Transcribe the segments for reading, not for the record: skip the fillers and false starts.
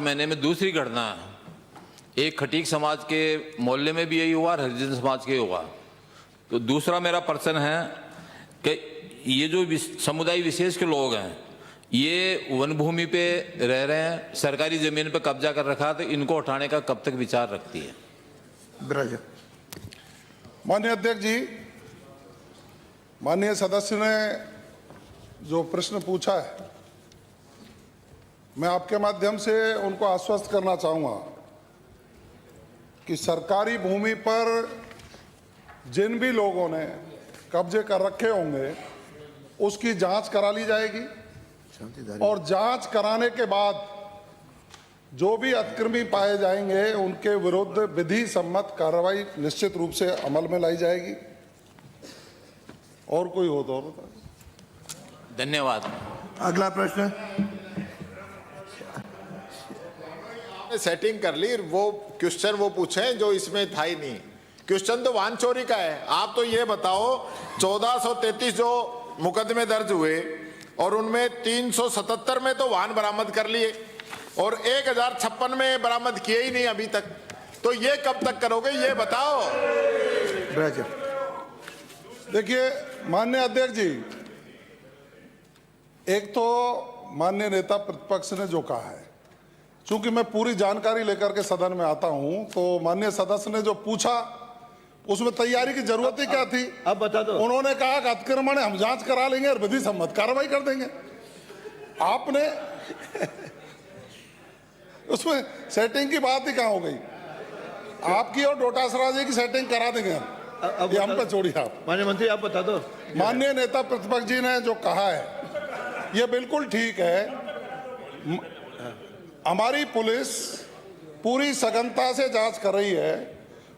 महीने में दूसरी घटना है। एक खटीक समाज के मोहल्ले में भी यही हुआ और हरिजन समाज के हुआ। तो दूसरा मेरा प्रश्न है कि ये जो समुदाय विशेष के लोग हैं, ये वन भूमि पे रह रहे हैं, सरकारी जमीन पे कब्जा कर रखा, तो इनको उठाने का कब तक विचार रखती है? माननीय अध्यक्ष जी, माननीय सदस्य ने जो प्रश्न पूछा है, मैं आपके माध्यम से उनको आश्वस्त करना चाहूँगा कि सरकारी भूमि पर जिन भी लोगों ने कब्जे कर रखे होंगे उसकी जांच करा ली जाएगी और जांच कराने के बाद जो भी अतिक्रमी पाए जाएंगे उनके विरुद्ध विधि सम्मत कार्रवाई निश्चित रूप से अमल में लाई जाएगी। और कोई हो तो और बता। धन्यवाद। अगला प्रश्न। सेटिंग कर ली, वो क्वेश्चन वो पूछे जो इसमें था ही नहीं। क्वेश्चन तो वाहन चोरी का है। आप तो ये बताओ 1433 जो मुकदमे दर्ज हुए और उनमें 377 में तो वाहन बरामद कर लिए और 1056 में बरामद किए ही नहीं अभी तक। तो ये कब तक करोगे ये बताओ। देखिए माननीय अध्यक्ष जी, एक तो माननीय नेता प्रतिपक्ष ने जो कहा है, चूंकि मैं पूरी जानकारी लेकर के सदन में आता हूं, तो माननीय सदस्य ने जो पूछा उसमें तैयारी की जरूरत ही क्या थी? अब बता दो। उन्होंने कहा कि अतिक्रमण हम जांच करा लेंगे और विधि सम्मत कार्रवाई कर देंगे। आपने उसमें सेटिंग की बात ही कहां हो गई? आपकी और डोटासरा जी की सेटिंग करा देंगे हम, ये हम पे छोड़िए आप। माननीय मंत्री आप बता दो। माननीय नेता प्रतिपक्ष जी ने जो कहा है ये बिल्कुल ठीक है। हमारी पुलिस पूरी सघनता से जांच कर रही है।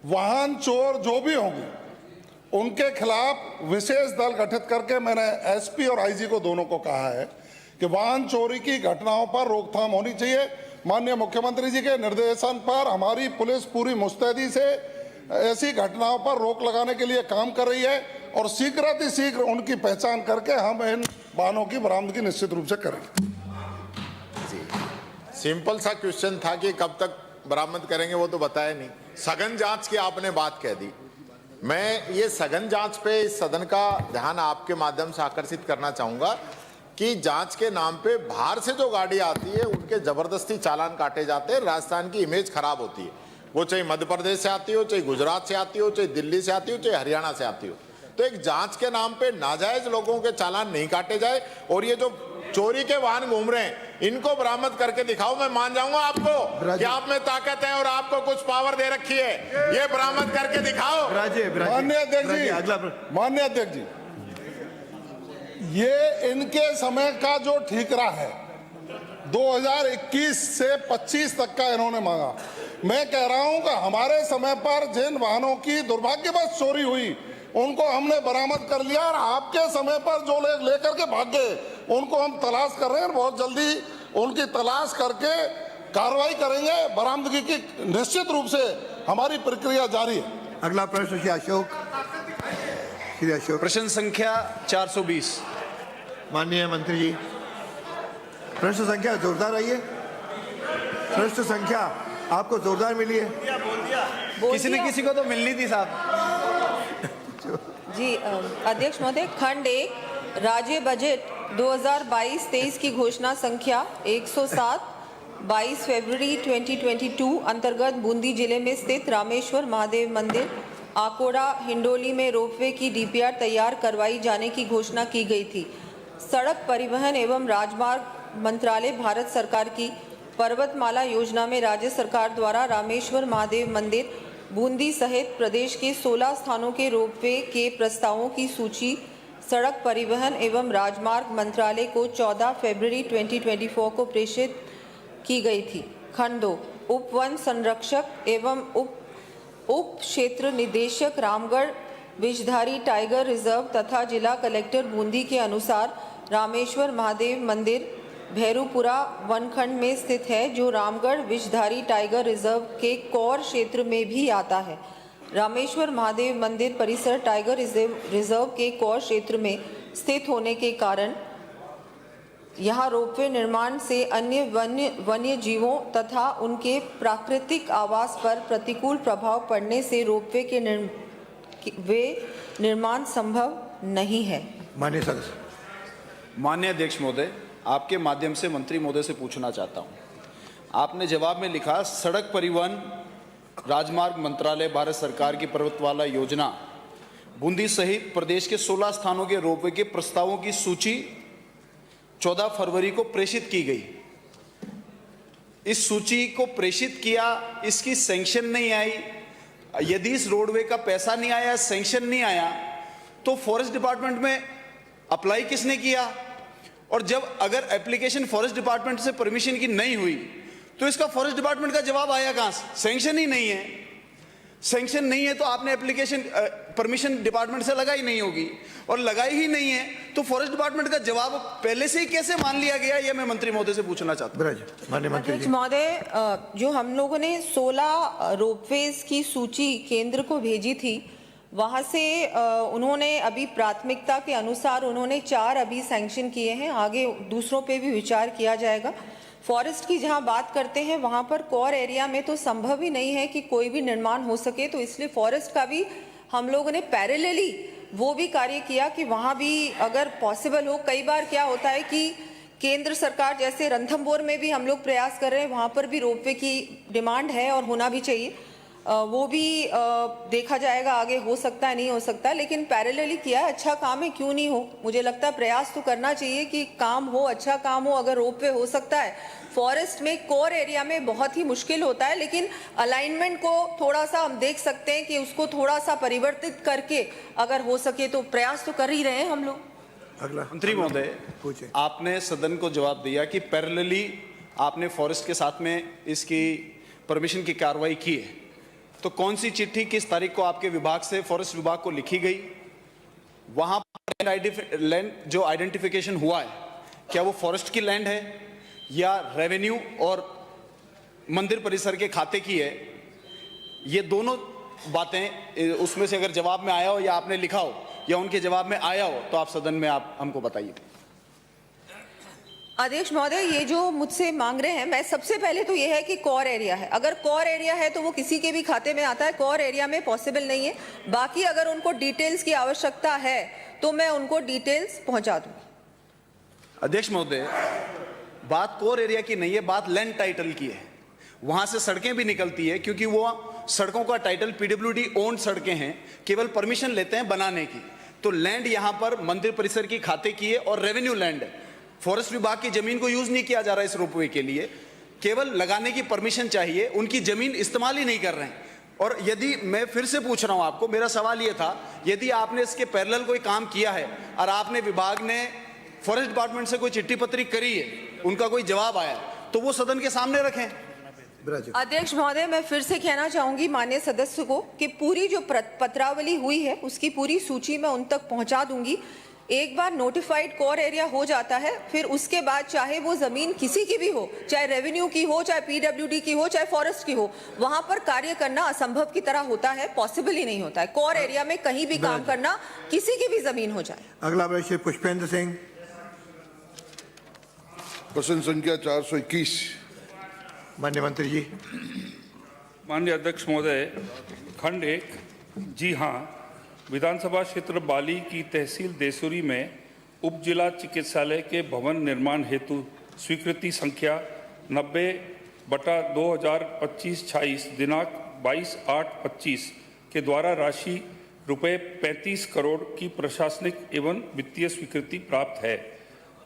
वाहन चोर जो भी होंगे उनके खिलाफ विशेष दल गठित करके मैंने एसपी और आईजी को दोनों को कहा है कि वाहन चोरी की घटनाओं पर रोकथाम होनी चाहिए। माननीय मुख्यमंत्री जी के निर्देशन पर हमारी पुलिस पूरी मुस्तैदी से ऐसी घटनाओं पर रोक लगाने के लिए काम कर रही है और शीघ्र उनकी पहचान करके हम इन वाहनों की बरामदगी निश्चित रूप से करेंगे। सिंपल सा क्वेश्चन था कि कब तक बरामद करेंगे, वो तो बताया नहीं। सघन जांच की आपने बात कह दी। मैं ये सघन जांच पे इस सदन का ध्यान आपके माध्यम से आकर्षित करना चाहूंगा कि जांच के नाम पे बाहर से जो गाड़ी आती है उनके जबरदस्ती चालान काटे जाते हैं। राजस्थान की इमेज खराब होती है, वो चाहे मध्य प्रदेश से आती हो, चाहे गुजरात से आती हो, चाहे दिल्ली से आती हो, चाहे हरियाणा से आती हो। तो एक जांच के नाम पे नाजायज लोगों के चालान नहीं काटे जाए और ये जो चोरी के वाहन घूम रहे हैं इनको बरामद करके दिखाओ। मैं मान जाऊंगा आपको कि आप में ताकत है और आपको कुछ पावर दे रखी है। ये बरामद करके दिखाओ। माननीय अध्यक्ष जी, माननीय अध्यक्ष जी, ये इनके समय का जो ठीकरा है 2021 से 25 तक का इन्होंने मांगा। मैं कह रहा हूं कि हमारे समय पर जिन वाहनों की दुर्भाग्यवश चोरी हुई उनको हमने बरामद कर लिया और आपके समय पर जो लोग लेकर के भाग गए उनको हम तलाश कर रहे हैं। बहुत जल्दी उनकी तलाश करके कार्रवाई करेंगे। बरामदगी की निश्चित रूप से हमारी प्रक्रिया जारी है। अगला प्रश्न श्री अशोक। प्रश्न संख्या 420। माननीय मंत्री जी, प्रश्न संख्या जोरदार आई है। प्रश्न संख्या आपको जोरदार मिली है। किसी न किसी को तो मिलनी थी साहब। जी अध्यक्ष महोदय, खंड 1 राज्य बजट 2022-23 की घोषणा संख्या 107 22 फरवरी 2022 अंतर्गत बूंदी जिले में स्थित रामेश्वर महादेव मंदिर आकोड़ा हिंडोली में रोपवे की डीपीआर तैयार करवाई जाने की घोषणा की गई थी। सड़क परिवहन एवं राजमार्ग मंत्रालय भारत सरकार की पर्वतमाला योजना में राज्य सरकार द्वारा रामेश्वर महादेव मंदिर बूंदी सहित प्रदेश के 16 स्थानों के रोपवे के प्रस्तावों की सूची सड़क परिवहन एवं राजमार्ग मंत्रालय को 14 फरवरी 2024 को प्रेषित की गई थी। खंड 2 उप वन संरक्षक एवं उप क्षेत्र निदेशक रामगढ़ विषधारी टाइगर रिजर्व तथा जिला कलेक्टर बूंदी के अनुसार रामेश्वर महादेव मंदिर भैरूपुरा वनखंड में स्थित है, जो रामगढ़ विषधारी टाइगर रिजर्व के कोर क्षेत्र में भी आता है। रामेश्वर महादेव मंदिर परिसर टाइगर रिजर्व के कोर क्षेत्र में स्थित होने के कारण यहाँ रोपवे निर्माण से अन्य वन्य जीवों तथा उनके प्राकृतिक आवास पर प्रतिकूल प्रभाव पड़ने से रोपवे के निर्माण संभव नहीं है। माननीय सदस्य। माननीय अध्यक्ष महोदय, आपके माध्यम से मंत्री महोदय से पूछना चाहता हूं। आपने जवाब में लिखा, सड़क परिवहन राजमार्ग मंत्रालय भारत सरकार की पर्वतमाला योजना बूंदी सहित प्रदेश के 16 स्थानों के रोपवे के प्रस्तावों की सूची 14 फरवरी को प्रेषित की गई। इस सूची को प्रेषित किया, इसकी सैंक्शन नहीं आई। यदि इस रोडवे का पैसा नहीं आया, सैंक्शन नहीं आया, तो फॉरेस्ट डिपार्टमेंट में अप्लाई किसने किया? और जब अगर एप्लीकेशन फॉरेस्ट डिपार्टमेंट से परमिशन की नहीं हुई तो इसका फॉरेस्ट डिपार्टमेंट का जवाब आया कहां से? सैंक्शन ही नहीं है। सैंक्शन नहीं है तो आपने एप्लीकेशन परमिशन डिपार्टमेंट से लगाई नहीं होगी, और लगाई ही नहीं है तो फॉरेस्ट डिपार्टमेंट का जवाब पहले से ही कैसे मान लिया गया? यह मैं मंत्री महोदय से पूछना चाहता हूं। माननीय मंत्री अध्यक्ष जी। महोदय, जो हम लोगों ने 16 रोपवेज की सूची केंद्र को भेजी थी, वहां से उन्होंने अभी प्राथमिकता के अनुसार उन्होंने 4 अभी सैंक्शन किए हैं। आगे दूसरों पे भी विचार किया जाएगा। फॉरेस्ट की जहां बात करते हैं, वहां पर कोर एरिया में तो संभव ही नहीं है कि कोई भी निर्माण हो सके, तो इसलिए फॉरेस्ट का भी हम लोगों ने पैरेलली वो भी कार्य किया कि वहां भी अगर पॉसिबल हो। कई बार क्या होता है कि केंद्र सरकार, जैसे रणथंभौर में भी हम लोग प्रयास कर रहे हैं, वहां पर भी रोपवे की डिमांड है और होना भी चाहिए। वो भी देखा जाएगा आगे, हो सकता है नहीं हो सकता, लेकिन पैरेलली किया है। अच्छा काम है, क्यों नहीं हो? मुझे लगता है प्रयास तो करना चाहिए कि काम हो, अच्छा काम हो। अगर रोपवे हो सकता है, फॉरेस्ट में कोर एरिया में बहुत ही मुश्किल होता है, लेकिन अलाइनमेंट को थोड़ा सा हम देख सकते हैं कि उसको थोड़ा सा परिवर्तित करके अगर हो सके तो प्रयास तो कर ही रहे हैं हम लोग। अगला मंत्री महोदय, पूछे। आपने सदन को जवाब दिया कि पैरेलली आपने फॉरेस्ट के साथ में इसकी परमिशन की कार्रवाई की है। तो कौन सी चिट्ठी किस तारीख को आपके विभाग से फॉरेस्ट विभाग को लिखी गई? वहां पर लैंड जो आइडेंटिफिकेशन हुआ है, क्या वो फॉरेस्ट की लैंड है या रेवेन्यू और मंदिर परिसर के खाते की है? ये दोनों बातें उसमें से अगर जवाब में आया हो या आपने लिखा हो या उनके जवाब में आया हो तो आप सदन में आप हमको बताइए। अध्यक्ष महोदय, ये जो मुझसे मांग रहे हैं, मैं सबसे पहले तो ये है कि कोर एरिया है। अगर कोर एरिया है तो वो किसी के भी खाते में आता है। कोर एरिया में पॉसिबल नहीं है। बाकी अगर उनको डिटेल्स की आवश्यकता है तो मैं उनको डिटेल्स पहुंचा दूं। अध्यक्ष महोदय, बात कोर एरिया की नहीं है, बात लैंड टाइटल की है। वहां से सड़कें भी निकलती है, क्योंकि वो सड़कों का टाइटल पीडब्ल्यूडी ओन्ड सड़कें हैं, केवल परमिशन लेते हैं बनाने की। तो लैंड यहां पर मंदिर परिसर की खाते की है और रेवेन्यू लैंड है। फॉरेस्ट विभाग की जमीन को यूज नहीं किया जा रहा है इस रोपवे के लिए, केवल लगाने की परमिशन चाहिए। उनकी जमीन इस्तेमाल ही नहीं कर रहे हैं। और यदि मैं फिर से पूछ रहा हूं आपको, मेरा सवाल यह था, यदि आपने इसके पैरेलल कोई काम किया है और आपने विभाग ने फॉरेस्ट डिपार्टमेंट से कोई चिट्ठी पत्री करी है, उनका कोई जवाब आया, तो वो सदन के सामने रखें। अध्यक्ष महोदय, मैं फिर से कहना चाहूंगी माननीय सदस्य को कि पूरी जो पत्रावली हुई है उसकी पूरी सूची मैं उन तक पहुंचा दूंगी। एक बार नोटिफाइड कोर एरिया हो जाता है, फिर उसके बाद चाहे वो जमीन किसी की भी हो, चाहे रेवेन्यू की हो, चाहे पीडब्ल्यूडी की हो, चाहे फॉरेस्ट की हो, वहां पर कार्य करना असंभव की तरह होता है, पॉसिबल ही नहीं होता है। कोर एरिया में कहीं भी काम करना, किसी की भी जमीन हो जाए। अगला प्रश्न पुष्पेंद्र सिंह। प्रश्न संख्या 421। माननीय मंत्री जी। माननीय अध्यक्ष महोदय, खंड 1, जी हाँ, विधानसभा क्षेत्र बाली की तहसील देसुरी में उप जिला चिकित्सालय के भवन निर्माण हेतु स्वीकृति संख्या 90/2025/26 दिनांक 22/8/25 के द्वारा राशि रुपये 35 करोड़ की प्रशासनिक एवं वित्तीय स्वीकृति प्राप्त है।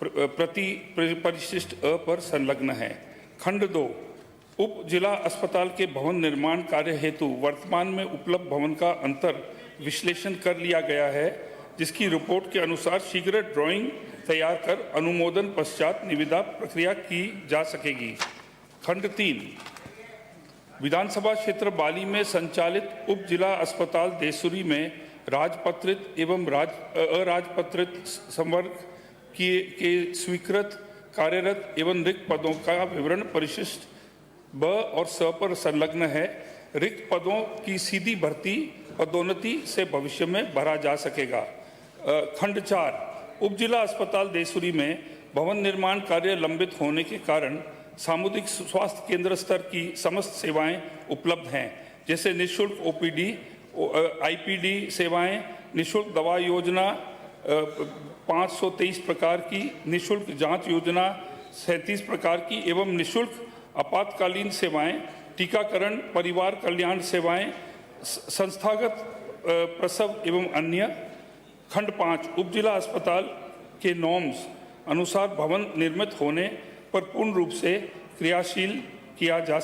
प्रति परिशिष्ट अ पर संलग्न है। खंड 2, उप जिला अस्पताल के भवन निर्माण कार्य हेतु वर्तमान में उपलब्ध भवन का अंतर विश्लेषण कर लिया गया है, जिसकी रिपोर्ट के अनुसार शीघ्र ड्राइंग तैयार कर अनुमोदन पश्चात निविदा प्रक्रिया की जा सकेगी। खंड 3, विधानसभा क्षेत्र बाली में संचालित उप जिला अस्पताल देसुरी में राजपत्रित एवं अराजपत्रित संवर्ग के स्वीकृत कार्यरत एवं रिक्त पदों का विवरण परिशिष्ट ब और स पर संलग्न है। रिक्त पदों की सीधी भर्ती पदोन्नति से भविष्य में भरा जा सकेगा। खंड 4, उप जिला अस्पताल देसुरी में भवन निर्माण कार्य लंबित होने के कारण सामुदायिक स्वास्थ्य केंद्र स्तर की समस्त सेवाएं उपलब्ध हैं, जैसे निःशुल्क ओपीडी, आईपीडी सेवाएं, निःशुल्क दवा योजना 523 प्रकार की, निःशुल्क जांच योजना 37 प्रकार की एवं निःशुल्क आपातकालीन सेवाएं, टीकाकरण, परिवार कल्याण सेवाएं, संस्थागत प्रसव एवं अन्य। खंड 5 उपजिला अस्पताल के नॉर्म्स अनुसार भवन निर्मित होने पर पूर्ण रूप से क्रियाशील किया जा